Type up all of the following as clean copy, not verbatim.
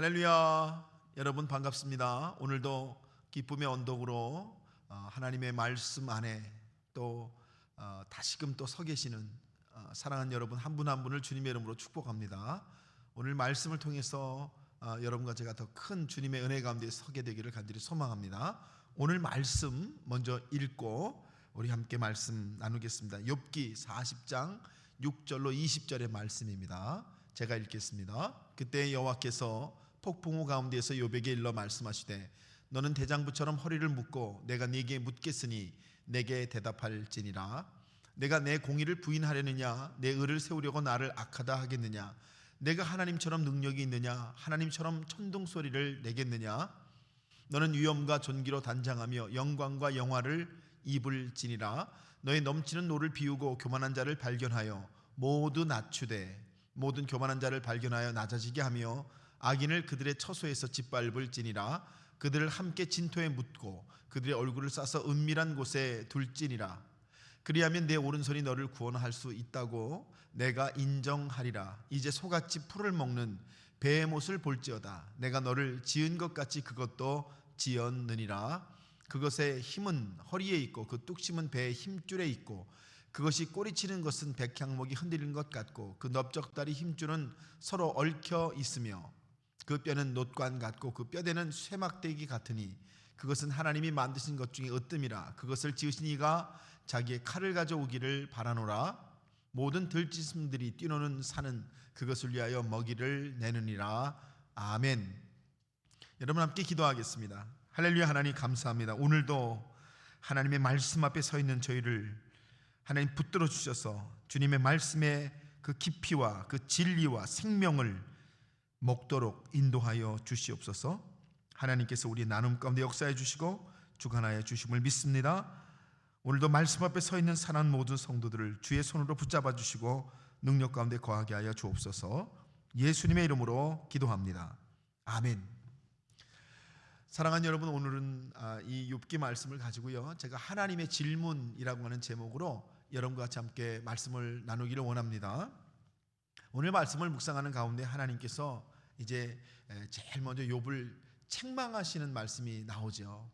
할렐루야, 여러분 반갑습니다. 오늘도 기쁨의 언덕으로 하나님의 말씀 안에 또 다시금 또 서 계시는 사랑하는 여러분 한 분 한 분을 주님의 이름으로 축복합니다. 오늘 말씀을 통해서 여러분과 제가 더 큰 주님의 은혜 가운데 서게 되기를 간절히 소망합니다. 오늘 말씀 먼저 읽고 우리 함께 말씀 나누겠습니다. 욥기 40장 6절로 20절의 말씀입니다. 제가 읽겠습니다. 그때 여호와께서 폭풍우 가운데에서 욥에게 일러 말씀하시되 너는 대장부처럼 허리를 묶고 내가 네게 묻겠으니 내게 대답할지니라. 내가 내 공의를 부인하려느냐 내 의를 세우려고 나를 악하다 하겠느냐. 내가 하나님처럼 능력이 있느냐 하나님처럼 천둥소리를 내겠느냐. 너는 위엄과 존귀로 단장하며 영광과 영화를 입을지니라. 너의 넘치는 노를 비우고 교만한 자를 발견하여 모두 낮추되 모든 교만한 자를 발견하여 낮아지게 하며 악인을 그들의 처소에서 짓밟을지니라. 그들을 함께 진토에 묻고 그들의 얼굴을 싸서 은밀한 곳에 둘지니라. 그리하면 내 오른손이 너를 구원할 수 있다고 내가 인정하리라. 이제 소같이 풀을 먹는 배의 못을 볼지어다. 내가 너를 지은 것 같이 그것도 지었느니라. 그것의 힘은 허리에 있고 그 뚝심은 배의 힘줄에 있고 그것이 꼬리치는 것은 백향목이 흔들리는 것 같고 그 넓적다리 힘줄은 서로 얽혀 있으며 그 뼈는 놋관 같고 그 뼈대는 쇠막대기 같으니 그것은 하나님이 만드신 것 중에 으뜸이라. 그것을 지으신 이가 자기의 칼을 가져오기를 바라노라. 모든 들짐승들이 뛰노는 산은 그것을 위하여 먹이를 내느니라. 아멘. 여러분 함께 기도하겠습니다. 할렐루야. 하나님 감사합니다. 오늘도 하나님의 말씀 앞에 서 있는 저희를 하나님 붙들어 주셔서 주님의 말씀의 그 깊이와 그 진리와 생명을 먹도록 인도하여 주시옵소서. 하나님께서 우리 나눔 가운데 역사해 주시고 주관하여 주심을 믿습니다. 오늘도 말씀 앞에 서 있는 사랑하는 모든 성도들을 주의 손으로 붙잡아 주시고 능력 가운데 거하게 하여 주옵소서. 예수님의 이름으로 기도합니다. 아멘. 사랑하는 여러분, 오늘은 이 욥기 말씀을 가지고요 제가 하나님의 질문이라고 하는 제목으로 여러분과 같이 함께 말씀을 나누기를 원합니다. 오늘 말씀을 묵상하는 가운데 하나님께서 이제 제일 먼저 욥을 책망하시는 말씀이 나오죠.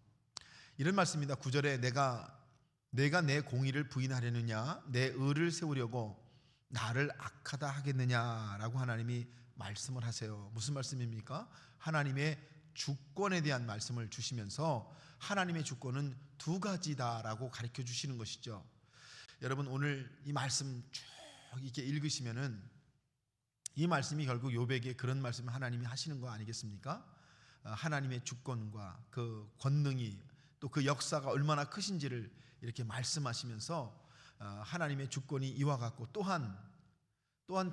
이런 말씀입니다. 9절에 내가 내 공의를 부인하려느냐 내 의를 세우려고 나를 악하다 하겠느냐라고 하나님이 말씀을 하세요. 무슨 말씀입니까? 하나님의 주권에 대한 말씀을 주시면서 하나님의 주권은 두 가지다라고 가르쳐 주시는 것이죠. 여러분 오늘 이 말씀 쭉 이렇게 읽으시면은 이 말씀이 결국 욥에게 그런 말씀을 하나님이 하시는 거 아니겠습니까? 하나님의 주권과 그 권능이 또 그 역사가 얼마나 크신지를 이렇게 말씀하시면서 하나님의 주권이 이와 같고 또한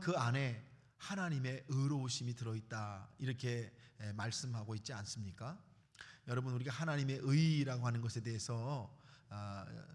그 안에 하나님의 의로우심이 들어있다 이렇게 말씀하고 있지 않습니까? 여러분 우리가 하나님의 의라고 하는 것에 대해서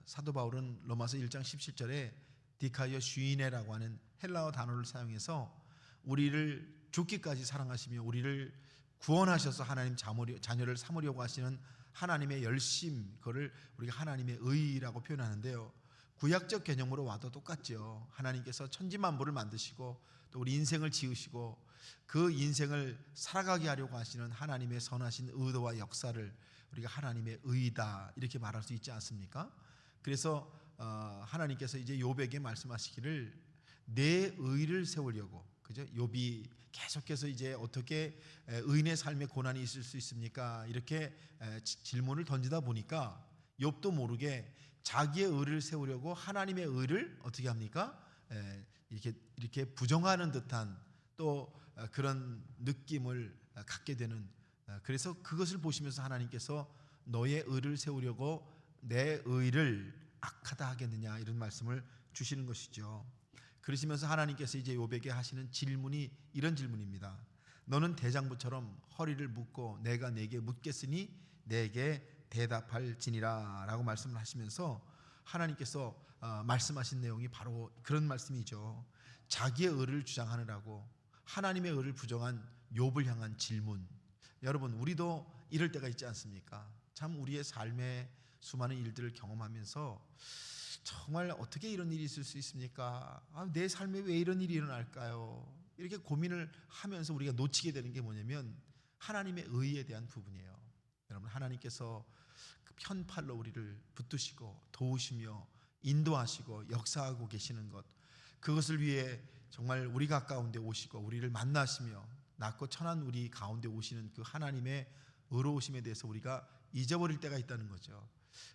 사도 바울은 로마서 1장 17절에 디카이오 슈이네라고 하는 헬라어 단어를 사용해서 우리를 죽기까지 사랑하시며 우리를 구원하셔서 하나님 자녀를 삼으려고 하시는 하나님의 열심, 그거를 우리가 하나님의 의라고 표현하는데요. 구약적 개념으로 와도 똑같죠. 하나님께서 천지만물을 만드시고 또 우리 인생을 지으시고 그 인생을 살아가게 하려고 하시는 하나님의 선하신 의도와 역사를 우리가 하나님의 의다 이렇게 말할 수 있지 않습니까? 그래서 하나님께서 이제 욥에게 말씀하시기를 내 의를 세우려고, 그죠? 욥이 계속해서 이제 어떻게 의인의 삶에 고난이 있을 수 있습니까? 이렇게 질문을 던지다 보니까 욥도 모르게 자기의 의를 세우려고 하나님의 의를 어떻게 합니까? 이렇게 부정하는 듯한 또 그런 느낌을 갖게 되는, 그래서 그것을 보시면서 하나님께서 너의 의를 세우려고 내 의를 악하다 하겠느냐 이런 말씀을 주시는 것이죠. 그러시면서 하나님께서 이제 욥에게 하시는 질문이 이런 질문입니다. 너는 대장부처럼 허리를 묶고 내가 네게 묻겠으니 내게 대답할지니라 라고 말씀을 하시면서 하나님께서 말씀하신 내용이 바로 그런 말씀이죠. 자기의 의를 주장하느라고 하나님의 의를 부정한 욥을 향한 질문. 여러분 우리도 이럴 때가 있지 않습니까? 참 우리의 삶의 수많은 일들을 경험하면서 정말 어떻게 이런 일이 있을 수 있습니까? 내 삶에 왜 이런 일이 일어날까요? 이렇게 고민을 하면서 우리가 놓치게 되는 게 뭐냐면 하나님의 의에 대한 부분이에요. 여러분, 하나님께서 그 편팔로 우리를 붙드시고 도우시며 인도하시고 역사하고 계시는 것, 그것을 위해 정말 우리 가까운데 오시고 우리를 만나시며 낮고 천한 우리 가운데 오시는 그 하나님의 의로우심에 대해서 우리가 잊어버릴 때가 있다는 거죠.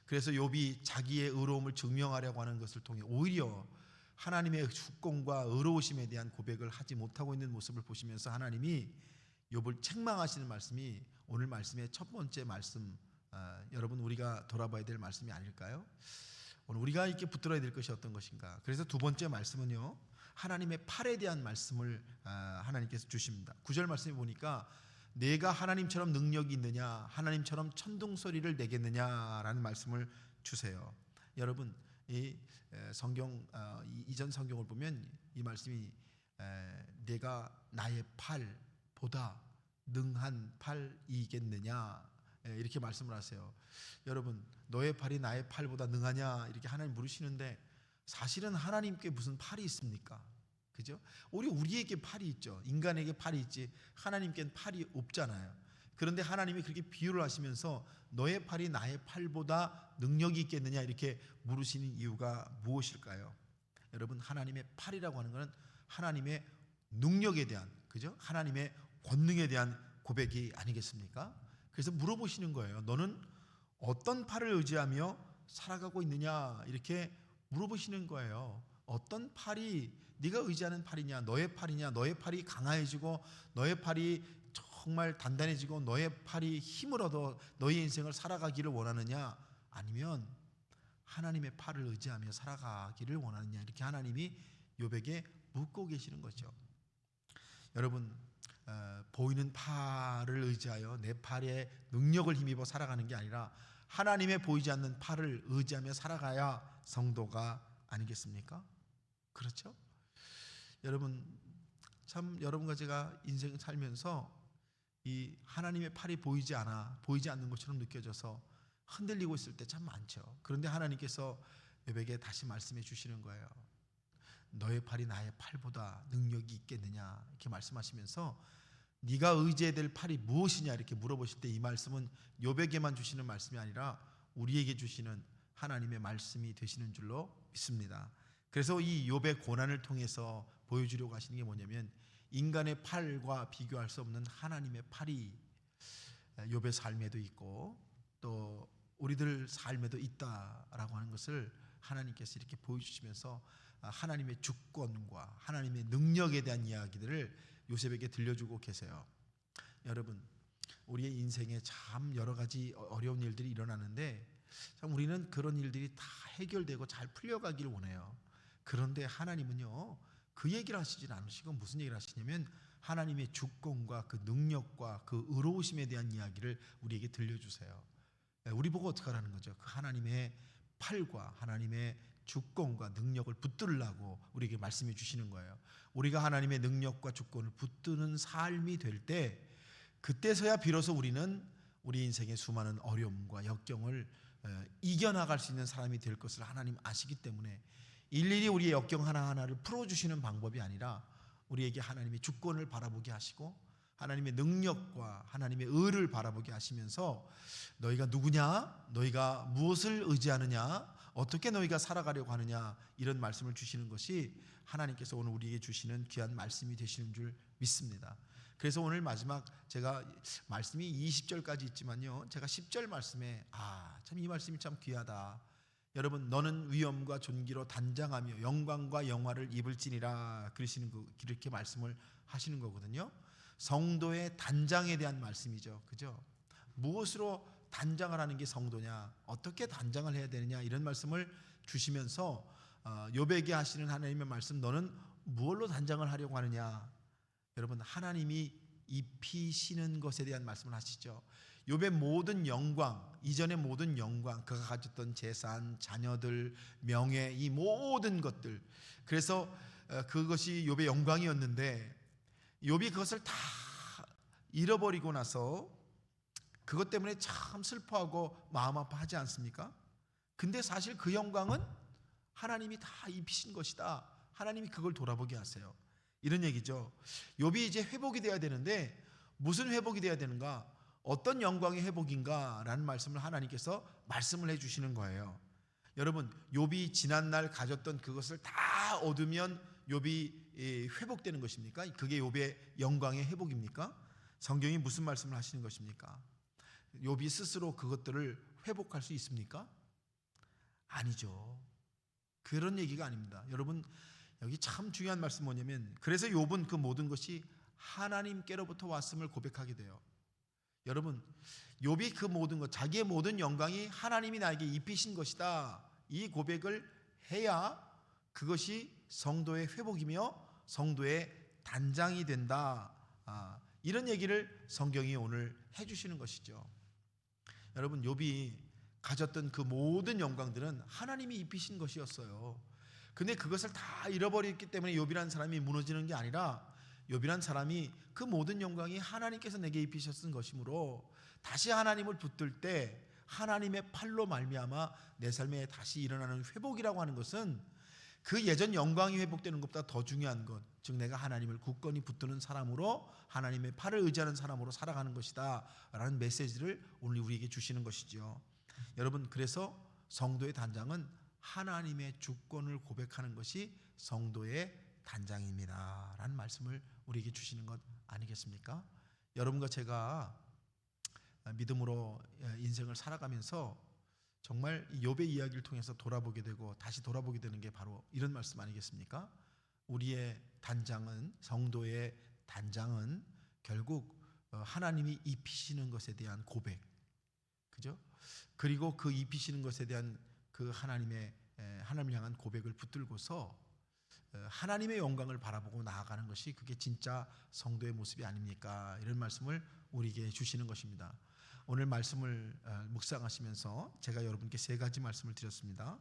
그래서 욥이 자기의 의로움을 증명하려고 하는 것을 통해 오히려 하나님의 주권과 의로우심에 대한 고백을 하지 못하고 있는 모습을 보시면서 하나님이 욥을 책망하시는 말씀이 오늘 말씀의 첫 번째 말씀, 여러분 우리가 돌아봐야 될 말씀이 아닐까요? 오늘 우리가 이렇게 붙들어야 될 것이 어떤 것인가. 그래서 두 번째 말씀은요, 하나님의 팔에 대한 말씀을 하나님께서 주십니다. 9절 말씀에 보니까 내가 하나님처럼 능력이 있느냐, 하나님처럼 천둥소리를 내겠느냐라는 말씀을 주세요. 여러분, 이 성경, 이전 성경을 보면 이 말씀이 내가 나의 팔보다 능한 팔이겠느냐 이렇게 말씀을 하세요. 여러분, 너의 팔이 나의 팔보다 능하냐 이렇게 하나님 물으시는데, 사실은 하나님께 무슨 팔이 있습니까? 그죠? 우리에게 팔이 있죠. 인간에게 팔이 있지 하나님께는 팔이 없잖아요. 그런데 하나님이 그렇게 비유를 하시면서 너의 팔이 나의 팔보다 능력이 있겠느냐 이렇게 물으시는 이유가 무엇일까요? 여러분, 하나님의 팔이라고 하는 것은 하나님의 능력에 대한, 그죠? 하나님의 권능에 대한 고백이 아니겠습니까? 그래서 물어보시는 거예요. 너는 어떤 팔을 의지하며 살아가고 있느냐 이렇게 물어보시는 거예요. 어떤 팔이 네가 의지하는 팔이냐, 너의 팔이냐, 너의 팔이 강해지고 너의 팔이 정말 단단해지고 너의 팔이 힘을 얻어 너의 인생을 살아가기를 원하느냐, 아니면 하나님의 팔을 의지하며 살아가기를 원하느냐 이렇게 하나님이 욥에게 묻고 계시는 거죠. 여러분, 보이는 팔을 의지하여 내 팔의 능력을 힘입어 살아가는 게 아니라 하나님의 보이지 않는 팔을 의지하며 살아가야 성도가 아니겠습니까? 그렇죠? 여러분, 참 여러분과 제가 인생 살면서 이 하나님의 팔이 보이지 않는 것처럼 느껴져서 흔들리고 있을 때 참 많죠. 그런데 하나님께서 욥에게 다시 말씀해 주시는 거예요. 너의 팔이 나의 팔보다 능력이 있겠느냐 이렇게 말씀하시면서 네가 의지해야 될 팔이 무엇이냐 이렇게 물어보실 때 이 말씀은 욥에게만 주시는 말씀이 아니라 우리에게 주시는 하나님의 말씀이 되시는 줄로 믿습니다. 그래서 이 욥의 고난을 통해서 보여주려고 하시는 게 뭐냐면, 인간의 팔과 비교할 수 없는 하나님의 팔이 욥의 삶에도 있고 또 우리들 삶에도 있다라고 하는 것을 하나님께서 이렇게 보여주시면서 하나님의 주권과 하나님의 능력에 대한 이야기들을 요셉에게 들려주고 계세요. 여러분, 우리의 인생에 참 여러 가지 어려운 일들이 일어나는데 참 우리는 그런 일들이 다 해결되고 잘 풀려가기를 원해요. 그런데 하나님은요, 그 얘기를 하시진 않으시고 무슨 얘기를 하시냐면 하나님의 주권과 그 능력과 그 의로우심에 대한 이야기를 우리에게 들려주세요. 우리 보고 어떻게 하라는 거죠? 그 하나님의 팔과 하나님의 주권과 능력을 붙들으라고 우리에게 말씀해 주시는 거예요. 우리가 하나님의 능력과 주권을 붙드는 삶이 될 때, 그때서야 비로소 우리는 우리 인생의 수많은 어려움과 역경을 이겨나갈 수 있는 사람이 될 것을 하나님 아시기 때문에 일일이 우리의 역경 하나하나를 풀어주시는 방법이 아니라 우리에게 하나님의 주권을 바라보게 하시고 하나님의 능력과 하나님의 의를 바라보게 하시면서 너희가 누구냐, 너희가 무엇을 의지하느냐, 어떻게 너희가 살아가려고 하느냐 이런 말씀을 주시는 것이 하나님께서 오늘 우리에게 주시는 귀한 말씀이 되시는 줄 믿습니다. 그래서 오늘 마지막 제가 말씀이 20절까지 있지만요, 제가 10절 말씀에 참 이 말씀이 참 귀하다. 여러분, 너는 위엄과 존귀로 단장하며 영광과 영화를 입을지니라 그렇게 말씀을 하시는 거거든요. 성도의 단장에 대한 말씀이죠. 그죠? 무엇으로 단장을 하는 게 성도냐, 어떻게 단장을 해야 되느냐 이런 말씀을 주시면서 욥에게 하시는 하나님의 말씀, 너는 무엇로 단장을 하려고 하느냐. 여러분, 하나님이 입히시는 것에 대한 말씀을 하시죠. 욥의 모든 영광, 이전의 모든 영광, 그가 가졌던 재산, 자녀들, 명예, 이 모든 것들, 그래서 그것이 욥의 영광이었는데 욥이 그것을 다 잃어버리고 나서 그것 때문에 참 슬퍼하고 마음 아파하지 않습니까? 근데 사실 그 영광은 하나님이 다 입히신 것이다. 하나님이 그걸 돌아보게 하세요. 이런 얘기죠. 욥이 이제 회복이 돼야 되는데 무슨 회복이 돼야 되는가? 어떤 영광의 회복인가라는 말씀을 하나님께서 말씀을 해주시는 거예요. 여러분, 욥이 지난날 가졌던 그것을 다 얻으면 욥이 회복되는 것입니까? 그게 욥의 영광의 회복입니까? 성경이 무슨 말씀을 하시는 것입니까? 욥이 스스로 그것들을 회복할 수 있습니까? 아니죠. 그런 얘기가 아닙니다. 여러분, 여기 참 중요한 말씀 뭐냐면, 그래서 욥은 그 모든 것이 하나님께로부터 왔음을 고백하게 돼요. 여러분, 욥이 그 모든 것, 자기의 모든 영광이 하나님이 나에게 입히신 것이다, 이 고백을 해야 그것이 성도의 회복이며 성도의 단장이 된다, 이런 얘기를 성경이 오늘 해주시는 것이죠. 여러분, 욥이 가졌던 그 모든 영광들은 하나님이 입히신 것이었어요. 근데 그것을 다 잃어버렸기 때문에 욥이라는 사람이 무너지는 게 아니라, 욥이라는 사람이 그 모든 영광이 하나님께서 내게 입히셨은 것이므로 다시 하나님을 붙들 때 하나님의 팔로 말미암아 내 삶에 다시 일어나는 회복이라고 하는 것은 그 예전 영광이 회복되는 것보다 더 중요한 것, 즉 내가 하나님을 굳건히 붙드는 사람으로, 하나님의 팔을 의지하는 사람으로 살아가는 것이다 라는 메시지를 오늘 우리에게 주시는 것이죠. 여러분, 그래서 성도의 단장은 하나님의 주권을 고백하는 것이 성도의 단장입니다 라는 말씀을 우리에게 주시는 것 아니겠습니까? 여러분과 제가 믿음으로 인생을 살아가면서 정말 욥의 이야기를 통해서 돌아보게 되고 다시 돌아보게 되는 게 바로 이런 말씀 아니겠습니까? 우리의 단장은, 성도의 단장은 결국 하나님이 입히시는 것에 대한 고백, 그죠? 그리고 그 입히시는 것에 대한 그 하나님을 향한 고백을 붙들고서 하나님의 영광을 바라보고 나아가는 것이, 그게 진짜 성도의 모습이 아닙니까? 이런 말씀을 우리에게 주시는 것입니다. 오늘 말씀을 묵상하시면서 제가 여러분께 세 가지 말씀을 드렸습니다.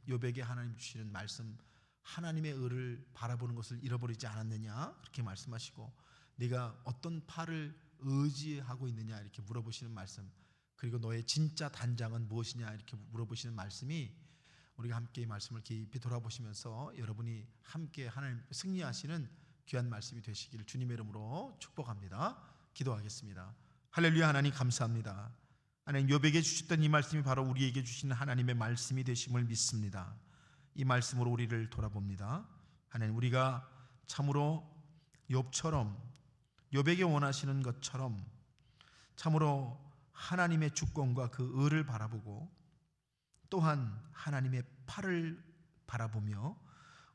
욥에게 하나님 주시는 말씀, 하나님의 의를 바라보는 것을 잃어버리지 않았느냐 그렇게 말씀하시고, 네가 어떤 팔을 의지하고 있느냐 이렇게 물어보시는 말씀, 그리고 너의 진짜 단장은 무엇이냐 이렇게 물어보시는 말씀이, 우리가 함께 이 말씀을 깊이 돌아보시면서 여러분이 함께 하나님 승리하시는 귀한 말씀이 되시기를 주님의 이름으로 축복합니다. 기도하겠습니다. 할렐루야. 하나님 감사합니다. 하나님, 욥에게 주셨던 이 말씀이 바로 우리에게 주시는 하나님의 말씀이 되심을 믿습니다. 이 말씀으로 우리를 돌아봅니다. 하나님, 우리가 참으로 욥처럼, 욥에게 원하시는 것처럼 참으로 하나님의 주권과 그 의를 바라보고, 또한 하나님의 팔을 바라보며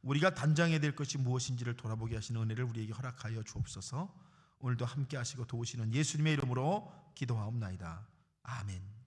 우리가 단장해야 될 것이 무엇인지를 돌아보게 하시는 은혜를 우리에게 허락하여 주옵소서. 오늘도 함께 하시고 도우시는 예수님의 이름으로 기도하옵나이다. 아멘.